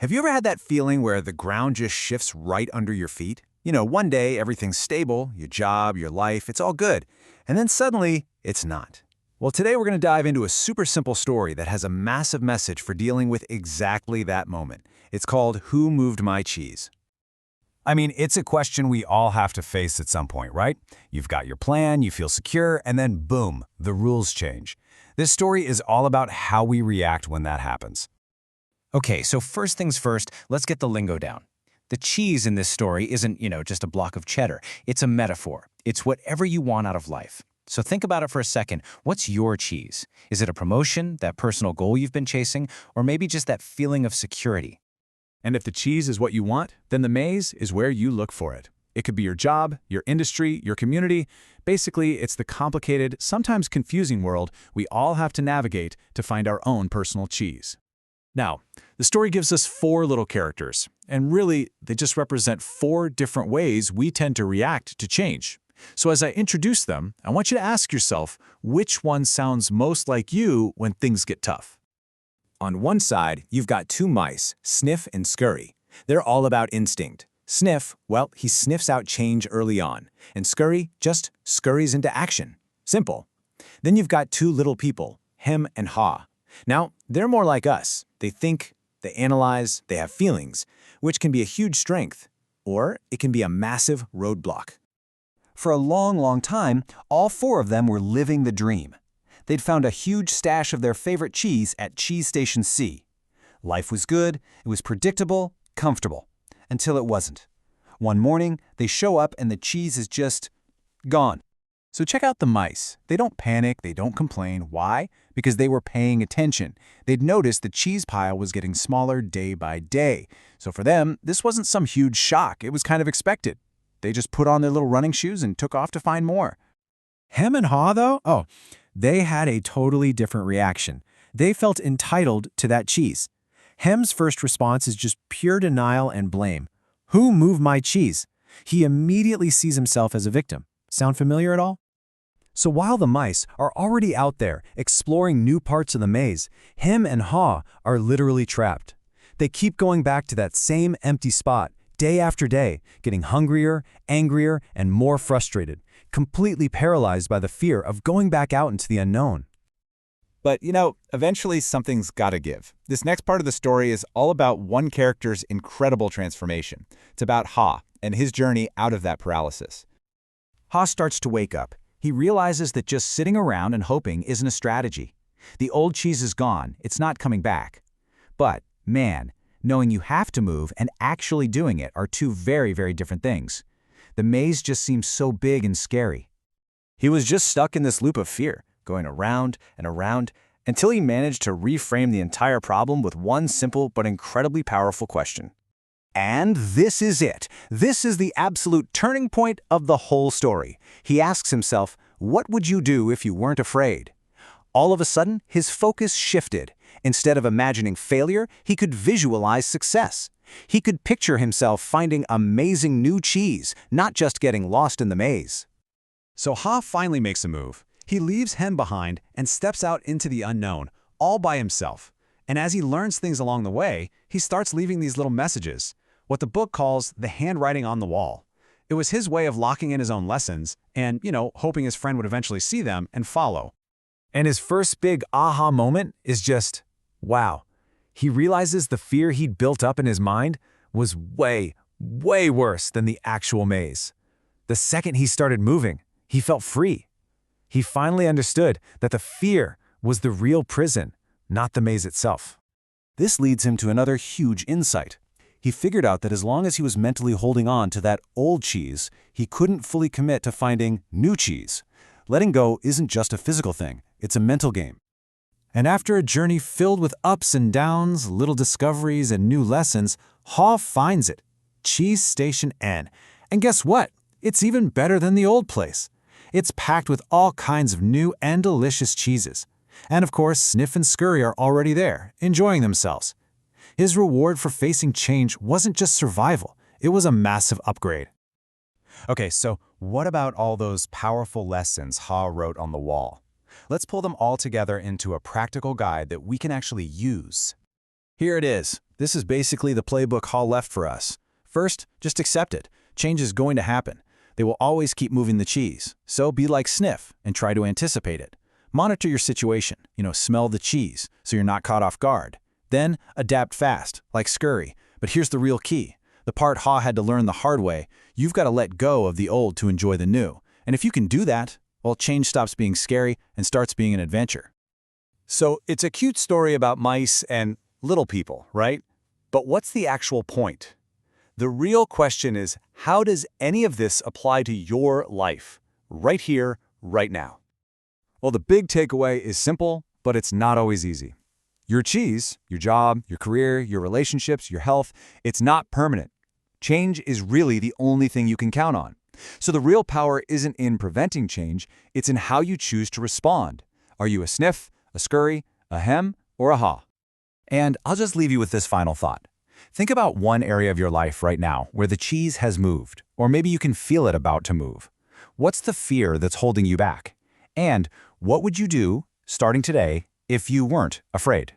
Have you ever had that feeling where the ground just shifts right under your feet? One day everything's stable, your job, your life, it's all good. And then suddenly, it's not. Well, today we're going to dive into a super simple story that has a massive message for dealing with exactly that moment. It's called Who Moved My Cheese? I mean, it's a question we all have to face at some point, right? You've got your plan, you feel secure, and then boom, the rules change. This story is all about how we react when that happens. Okay, so first things first, let's get the lingo down. The cheese in this story isn't, just a block of cheddar. It's a metaphor. It's whatever you want out of life. So think about it for a second. What's your cheese? Is it a promotion, that personal goal you've been chasing, or maybe just that feeling of security? And if the cheese is what you want, then the maze is where you look for it. It could be your job, your industry, your community. Basically, it's the complicated, sometimes confusing world we all have to navigate to find our own personal cheese. Now, the story gives us 4 little characters, and really, they just represent 4 different ways we tend to react to change. So as I introduce them, I want you to ask yourself which one sounds most like you when things get tough. On one side, you've got 2 mice, Sniff and Scurry. They're all about instinct. Sniff, well, he sniffs out change early on, and Scurry just scurries into action. Simple. Then you've got 2 little people, Hem and Haw. Now, they're more like us. They think, they analyze, they have feelings, which can be a huge strength, or it can be a massive roadblock. For a long, long time, all 4 of them were living the dream. They'd found a huge stash of their favorite cheese at Cheese Station C. Life was good, it was predictable, comfortable, until it wasn't. One morning, they show up and the cheese is just gone. So check out the mice. They don't panic, they don't complain. Why? Because they were paying attention. They'd noticed the cheese pile was getting smaller day by day. So for them, this wasn't some huge shock. It was kind of expected. They just put on their little running shoes and took off to find more. Hem and Haw, though? They had a totally different reaction. They felt entitled to that cheese. Hem's first response is just pure denial and blame. Who moved my cheese? He immediately sees himself as a victim. Sound familiar at all? So while the mice are already out there exploring new parts of the maze, Hem and Haw are literally trapped. They keep going back to that same empty spot, day after day, getting hungrier, angrier, and more frustrated, completely paralyzed by the fear of going back out into the unknown. But, eventually something's gotta give. This next part of the story is all about one character's incredible transformation. It's about Haw and his journey out of that paralysis. Haw starts to wake up. He realizes that just sitting around and hoping isn't a strategy. The old cheese is gone, it's not coming back. But, man, knowing you have to move and actually doing it are 2 very, very different things. The maze just seems so big and scary. He was just stuck in this loop of fear, going around and around, until he managed to reframe the entire problem with one simple but incredibly powerful question. And this is it. This is the absolute turning point of the whole story. He asks himself, what would you do if you weren't afraid? All of a sudden, his focus shifted. Instead of imagining failure, he could visualize success. He could picture himself finding amazing new cheese, not just getting lost in the maze. So Haw finally makes a move. He leaves Hem behind and steps out into the unknown, all by himself. And as he learns things along the way, he starts leaving these little messages, what the book calls the handwriting on the wall. It was his way of locking in his own lessons and, hoping his friend would eventually see them and follow. And his first big aha moment is just, wow. He realizes the fear he'd built up in his mind was way, way worse than the actual maze. The second he started moving, he felt free. He finally understood that the fear was the real prison, not the maze itself. This leads him to another huge insight. He figured out that as long as he was mentally holding on to that old cheese, he couldn't fully commit to finding new cheese. Letting go isn't just a physical thing, it's a mental game. And after a journey filled with ups and downs, little discoveries, and new lessons, Haw finds it, Cheese Station N. And guess what? It's even better than the old place. It's packed with all kinds of new and delicious cheeses. And of course, Sniff and Scurry are already there, enjoying themselves. His reward for facing change wasn't just survival, it was a massive upgrade. Okay, so what about all those powerful lessons Haw wrote on the wall? Let's pull them all together into a practical guide that we can actually use. Here it is. This is basically the playbook Hall left for us. First, just accept it. Change is going to happen. They will always keep moving the cheese. So be like Sniff and try to anticipate it. Monitor your situation. Smell the cheese so you're not caught off guard. Then adapt fast, like Scurry. But here's the real key. The part Ha had to learn the hard way. You've got to let go of the old to enjoy the new. And if you can do that, well, change stops being scary and starts being an adventure. So it's a cute story about mice and little people, right? But what's the actual point? The real question is, how does any of this apply to your life, right here, right now? Well, the big takeaway is simple, but it's not always easy. Your cheese, your job, your career, your relationships, your health, it's not permanent. Change is really the only thing you can count on. So the real power isn't in preventing change, it's in how you choose to respond. Are you a Sniff, a Scurry, a Hem, or a Ha? And I'll just leave you with this final thought. Think about one area of your life right now where the cheese has moved, or maybe you can feel it about to move. What's the fear that's holding you back? And what would you do, starting today, if you weren't afraid?